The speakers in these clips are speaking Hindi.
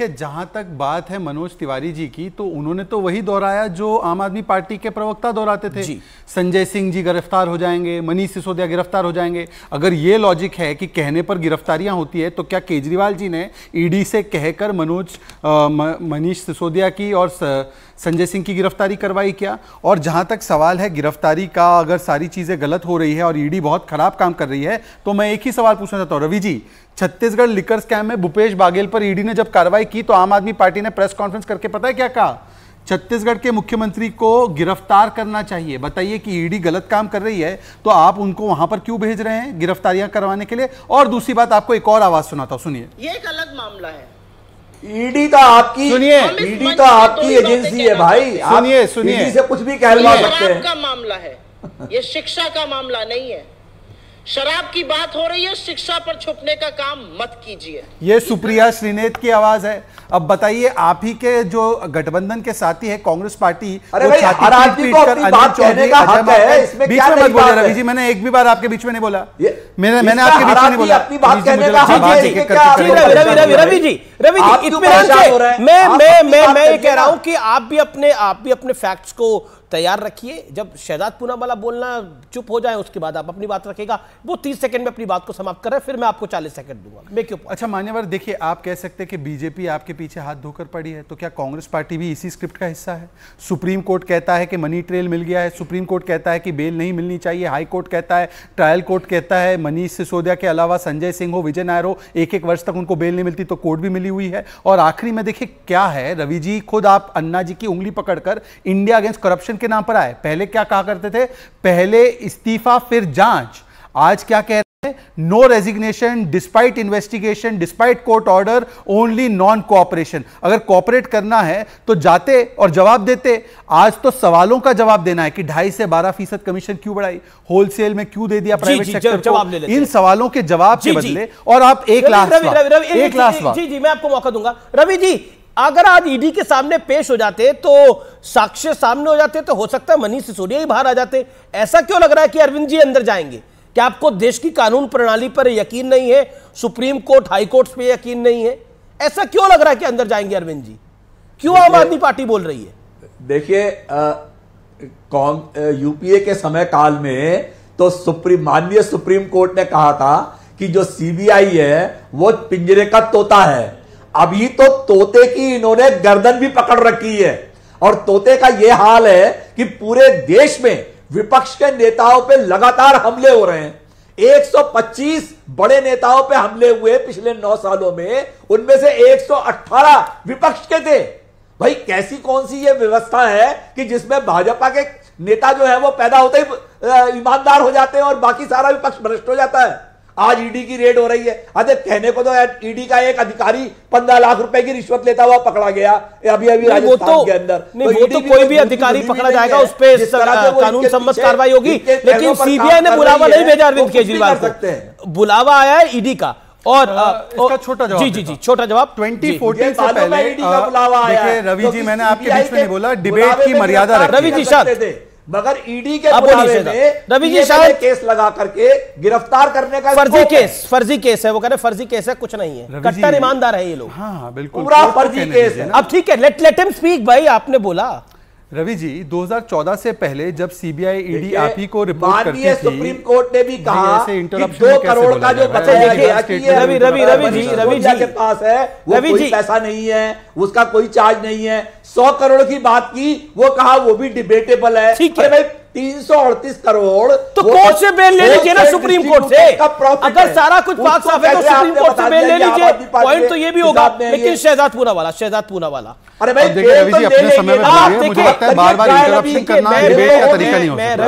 देखिए, जहां तक बात है मनोज तिवारी जी की, तो उन्होंने तो वही दोहराया जो आम आदमी पार्टी के प्रवक्ता दोहराते थे। संजय सिंह जी गिरफ्तार हो जाएंगे, मनीष सिसोदिया गिरफ्तार हो जाएंगे। अगर ये लॉजिक है कि कहने पर गिरफ्तारियां होती है, तो क्या केजरीवाल जी ने ईडी से कहकर मनीष सिसोदिया की और संजय सिंह की गिरफ्तारी करवाई क्या? और जहां तक सवाल है गिरफ्तारी का, अगर सारी चीजें गलत हो रही है और ईडी बहुत खराब काम कर रही है, तो मैं एक ही सवाल पूछना चाहता हूं रवि जी, छत्तीसगढ़ लिकर स्कैम में भूपेश बाघेल पर ईडी ने जब कार्रवाई की तो आम आदमी पार्टी ने प्रेस कॉन्फ्रेंस करके पता है क्या कहा? छत्तीसगढ़ के मुख्यमंत्री को गिरफ्तार करना चाहिए। बताइए कि ईडी गलत काम कर रही है तो आप उनको वहां पर क्यों भेज रहे हैं गिरफ्तारियां करवाने के लिए? और दूसरी बात, आपको एक और आवाज सुनाता हूं, सुनिए। ये एक अलग मामला है। ईडी तो आपकी, सुनिए, ईडी तो आपकी एजेंसी है भाई। सुनिए सुनिए, ईडी से कुछ भी कहलवा सकते हैं। का मामला है ये, शिक्षा का मामला नहीं है। शराब की बात हो रही है, शिक्षा पर छुपने का काम मत कीजिए। ये सुप्रिया श्रीनेत की आवाज है। अब बताइए, आप ही के जो गठबंधन के साथी है कांग्रेस पार्टी, अरे भाई, हर आदमी को अपनी बात कहने का हक है, इसमें बीच में मत बोले रवि जी, मैंने एक भी बार आपके बीच में नहीं बोला। मैंने आपके बीच में नहीं बोला। अपनी बात कहने का हक है। रवि जी इत्मीनान से मैं ये कह रहा हूं कि आप भी अपने फैक्ट्स को तैयार रखिए। जब शहजाद पूनावाला बोलना चुप हो जाए उसके बाद आप अपनी बात रखेगा। वो 30 सेकंड में अपनी बात को समाप्त कर रहे हैं, फिर मैं आपको 40 सेकंड दूंगा। मैं क्यों? अच्छा मान्यवर, देखिए, आप कह सकते हैं कि बीजेपी आपके पीछे हाथ धोकर पड़ी है, तो क्या कांग्रेस पार्टी भी इसी स्क्रिप्ट का हिस्सा है? सुप्रीम कोर्ट कहता है कि मनी ट्रेल मिल गया है, सुप्रीम कोर्ट कहता है कि बेल नहीं मिलनी चाहिए, हाई कोर्ट कहता है, ट्रायल कोर्ट कहता है मनीष सिसोदिया के अलावा संजय सिंह हो, विजय नायर हो, 1-1 वर्ष तक उनको बेल नहीं मिलती, तो कोर्ट भी मिली हुई है। और आखिरी में देखिए क्या है रवि जी, खुद आप अन्ना जी की उंगली पकड़कर इंडिया अगेंस्ट करप्शन के नाम पर आए। पहले क्या कहा करते थे? पहले इस्तीफा फिर जांच। आज क्या कह रहे हैं? No resignation despite investigation, despite court order, only non cooperation. अगर कोऑपरेट करना है तो जाते और जवाब देते। आज तो सवालों का जवाब देना है कि 2.5 से 12% कमीशन क्यों बढ़ाई, होलसेल में क्यों दे दिया प्राइवेट सेक्टर को। इन सवालों के जवाब के बदले और आप एक लाख जी मैं आपको मौका दूंगा। रवि जी, अगर आज ईडी के सामने पेश हो जाते तो साक्ष्य सामने हो जाते तो हो सकता है मनीष सिसोदिया ही बाहर आ जाते। ऐसा क्यों लग रहा है कि अरविंद जी अंदर जाएंगे? क्या आपको देश की कानून प्रणाली पर यकीन नहीं है? सुप्रीम कोर्ट, हाई कोर्ट पे यकीन नहीं है? ऐसा क्यों लग रहा है कि अंदर जाएंगे अरविंद जी? क्यों आम आदमी पार्टी बोल रही है? देखिए, यूपीए के समय काल में तो माननीय सुप्रीम कोर्ट ने कहा था कि जो सीबीआई है वो पिंजरे का तोता है। अभी तो तोते की इन्होंने गर्दन भी पकड़ रखी है। और तोते का यह हाल है कि पूरे देश में विपक्ष के नेताओं पे लगातार हमले हो रहे हैं। 125 बड़े नेताओं पे हमले हुए पिछले 9 सालों में, उनमें से 118 विपक्ष के थे। भाई, कैसी कौन सी ये व्यवस्था है कि जिसमें भाजपा के नेता जो है वो पैदा होते ही ईमानदार हो जाते हैं और बाकी सारा विपक्ष भ्रष्ट हो जाता है। आज ईडी की रेड हो रही है। अरे कहने को तो ईडी का एक अधिकारी 15 लाख रुपए की रिश्वत लेता हुआ पकड़ा गया अभी राजस्थान के अंदर। वो तो कोई भी अधिकारी पकड़ा जाएगा, उस पर कानून सम्मत कार्रवाई होगी। लेकिन सीबीआई ने बुलावा नहीं भेजा अरविंद केजरीवाल को, बुलावा आया है ईडी का। और इसका छोटा जवाब, जी छोटा जवाब। 2014 से पहले देखिए रवि जी, मैंने आपके बीच में नहीं बोला, डिबेट की मर्यादा रखी। रवि जी शायद, मगर ईडी के बुलावे में रवि जी शायद केस लगा करके गिरफ्तार करने का फर्जी केस है। वो कह रहे फर्जी केस है, कुछ नहीं है, कट्टर ईमानदार है ये लोग। हाँ बिल्कुल, पूरा फर्जी केस है। अब ठीक है, लेट हिम स्पीक। भाई आपने बोला रवि जी, 2014 से पहले जब सीबीआई ईडी आप ही को रिपोर्ट करती थी, सुप्रीम कोर्ट ने भी कहा कि 2 करोड़ का जो रवि जी के पास है वो कोई पैसा नहीं है, उसका कोई चार्ज नहीं है। 100 करोड़ की बात की, वो कहा वो भी डिबेटेबल है। ठीक है भाई, 338 करोड़ तो कोर्ट से बेल ले लीजिए ना, सुप्रीम कोर्ट से। अगर सारा कुछ बात साफ है तो सुप्रीम कोर्ट से बेल ले लीजिए। पॉइंट तो ये भी होगा। लेकिन शहजाद पूनावाला, अरे भाई, रवि जी अपने समय में बोलिए, मुझे लगता है बार-बार इंटरप्शन करना डिबेट का तरीका नहीं हो सकता।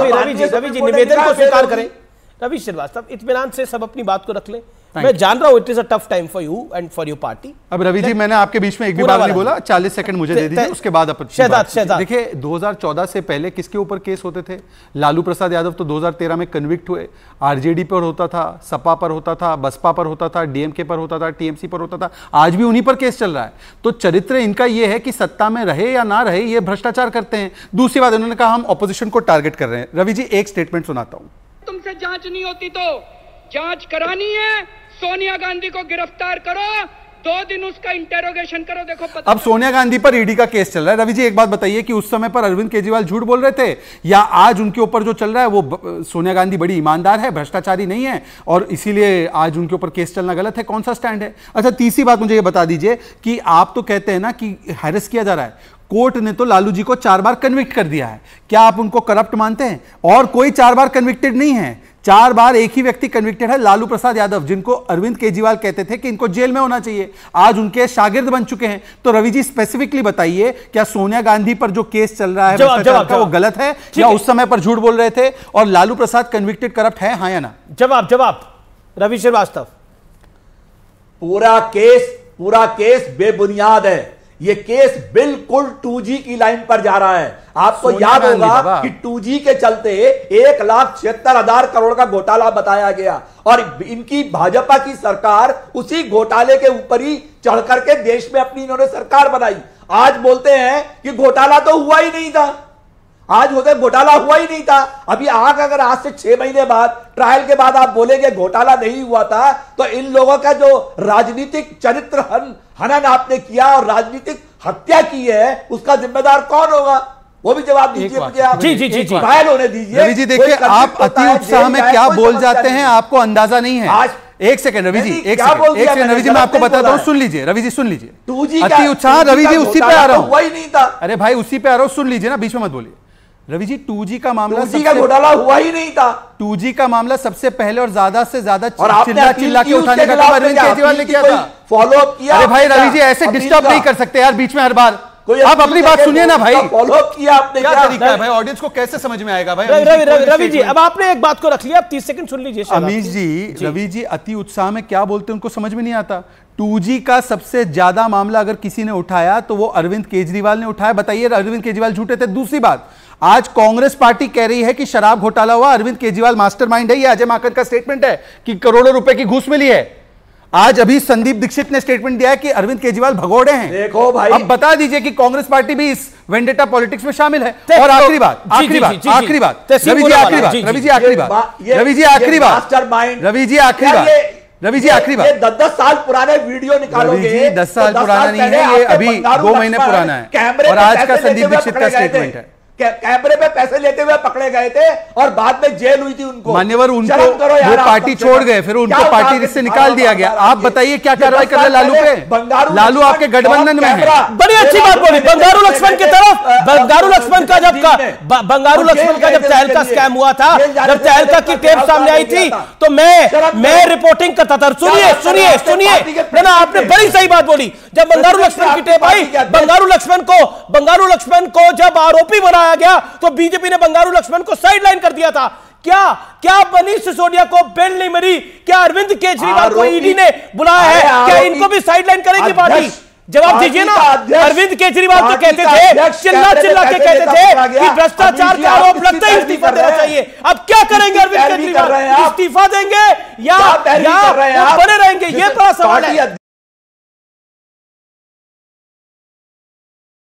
रवि जी निवेदन को स्वीकार करें। रवि श्रीवास्तव, इत्मीनान से सब अपनी बात को रख लें। मैं जान रहा हूं it is a tough time for you and for your party. अब रवि जी, मैंने आपके बीच में एक भी बार नहीं बोला, 40 सेकंड मुझे दे दीजिए, उसके बाद अपन शहजाद देखिए 2014 से पहले किसके ऊपर केस होते थे? लालू प्रसाद यादव तो 2013 में कन्विक्ट हुए। आरजेडी पर होता था, सपा पर होता था, बसपा पर होता था, डीएमके पर होता था, टीएमसी पर होता था, आज भी उन्हीं पर केस चल रहा है। तो चरित्र इनका यह है कि सत्ता में रहे या ना रहे ये भ्रष्टाचार करते हैं। दूसरी बात, इन्होंने कहा हम ऑपोजिशन को टारगेट कर रहे हैं। रवि जी, एक स्टेटमेंट सुनाता हूं। तुमसे जांच नहीं होती तो जांच करानी है, सोनिया गांधी को गिरफ्तार करो, 2 दिन उसका इंटेरोगेशन करो, देखो पता। अब सोनिया गांधी पर ईडी का केस चल रहा है। रवि जी एक बात बताइए कि उस समय पर अरविंद केजरीवाल झूठ बोल रहे थे या आज उनके ऊपर जो चल रहा है वो सोनिया गांधी बड़ी ईमानदार है, भ्रष्टाचारी नहीं है और इसीलिए आज उनके ऊपर केस चलना गलत है? कौन सा स्टैंड है? अच्छा, तीसरी बात मुझे ये बता दीजिए कि आप तो कहते हैं ना कि हैरेस किया जा रहा है, कोर्ट ने तो लालू जी को 4 बार कन्विक्ट कर दिया है, क्या आप उनको करप्ट मानते हैं? और कोई 4 बार कन्विक्टेड नहीं है, 4 बार एक ही व्यक्ति कन्विक्टेड है, लालू प्रसाद यादव, जिनको अरविंद केजरीवाल कहते थे कि इनको जेल में होना चाहिए, आज उनके शागिर्द बन चुके हैं। तो रवि जी स्पेसिफिकली बताइए, क्या सोनिया गांधी पर जो केस चल रहा है भ्रष्टाचार का वो गलत है या उस समय पर झूठ बोल रहे थे? और लालू प्रसाद कन्विक्टेड करप्ट है, हाँ या ना? जवाब रवि श्रीवास्तव। पूरा केस बेबुनियाद है। ये केस बिल्कुल 2G की लाइन पर जा रहा है। आपको याद होगा कि 2G के चलते 1,76,000 करोड़ का घोटाला बताया गया और इनकी भाजपा की सरकार उसी घोटाले के ऊपर ही चढ़ करके देश में अपनी इन्होंने सरकार बनाई। आज बोलते हैं कि घोटाला तो हुआ ही नहीं था, आज होते घोटाला हुआ ही नहीं था। अभी अगर आज से 6 महीने बाद ट्रायल के बाद आप बोलेंगे घोटाला नहीं हुआ था, तो इन लोगों का जो राजनीतिक चरित्र हनन आपने किया और राजनीतिक हत्या की है, उसका जिम्मेदार कौन होगा? वो भी जवाब दीजिए मुझे आप। जी ट्रायल होने दीजिए। रवि जी देखिए, आप अति उत्साह में क्या बोल जाते हैं आपको अंदाजा नहीं है। आज एक सेकंड रवि जी, एक सेकंड रवि जी, मैं आपको बताता हूं, सुन लीजिए रवि जी, सुन लीजिए। अति उत्साह रवि जी, उसी पे आ रहा हूं। हुआ ही नहीं था। अरे भाई उसी पे आ रहा हूं, सुन लीजिए ना, बीच में मत बोलिए। रवि जी 2G का मामला, 2G का घोटाला हुआ ही नहीं था। 2G का मामला सबसे पहले और ज्यादा से ज्यादा चिल्ला के उठाने का काम अरविंद केजरीवाल ने किया था। फॉलो अप किया। अरे भाई रवि जी ऐसे डिस्टर्ब नहीं कर सकते यार बीच में हर बार। आप अपनी बात सुनिए ना भाई। फॉलो अप किया आपने, क्या तरीका है भाई? ऑडियंस को कैसे समझ में आएगा भाई? रवि जी अब आपने एक बात को रख लिया, अब 30 सेकंड सुन लीजिए। अमीश जी, रवि जी अति उत्साह में क्या बोलते हैं उनको समझ में नहीं आता। 2G का सबसे ज्यादा मामला अगर किसी ने उठाया तो वो अरविंद केजरीवाल ने उठाया। बताइए अरविंद केजरीवाल झूठे थे? दूसरी बात, आज कांग्रेस पार्टी कह रही है कि शराब घोटाला हुआ, अरविंद केजरीवाल मास्टरमाइंड है। ये अजय माकन का स्टेटमेंट है कि करोड़ों रुपए की घूस मिली है। आज अभी संदीप दीक्षित ने स्टेटमेंट दिया है कि अरविंद केजरीवाल भगोड़े हैं। देखो भाई, अब बता दीजिए कि कांग्रेस पार्टी भी इस वेंडेटा पॉलिटिक्स में शामिल है। और आखिरी बात रवि जी, आखिरी बात रवि जी, आखिरी बात 10 साल पुराने वीडियो निकालोगे, 10 साल पुराना नहीं है ये, अभी 2 महीने पुराना है। और आज का संदीप दीक्षित का स्टेटमेंट है, कैमरे पे पैसे लेते हुए पकड़े गए थे और बाद में जेल हुई थी उनको। मान्यवर उनको वो पार्टी छोड़ गए, फिर उनको पार्टी से निकाल दिया गया। आप बताइए क्या कार्रवाई कर रहे लालू पे? लालू आपके गठबंधन में है। बड़ी अच्छी बात बोली। बंगारू लक्ष्मण की तरफ, बंगारू लक्ष्मण का जब तहलका स्कैम हुआ था, जब तहलका की टेप सामने आई थी तो मैं रिपोर्टिंग करता था। सुनिए ना, आपने बड़ी सही बात बोली। जब बंगारू लक्ष्मण की टेप आई, बंगारू लक्ष्मण को जब आरोपी बनाया गया तो बीजेपी ने बंगारू लक्ष्मण को साइडलाइन कर दिया था। क्या मनीष सिसोदिया को बेल नहीं मिली? क्या अरविंद केजरीवाल को ईडी ने बुलाया है? क्या इनको भी साइडलाइन करेगी पार्टी? जवाब दीजिए ना। अरविंद केजरीवाल तो कहते थे, चिल्ला के कहते थे कि भ्रष्टाचार का आरोप लगता है इस्तीफा देना चाहिए। अब क्या करेंगे अरविंद केजरीवाल? इस्तीफा देंगे या बने रहेंगे? ये बड़ा सवाल है।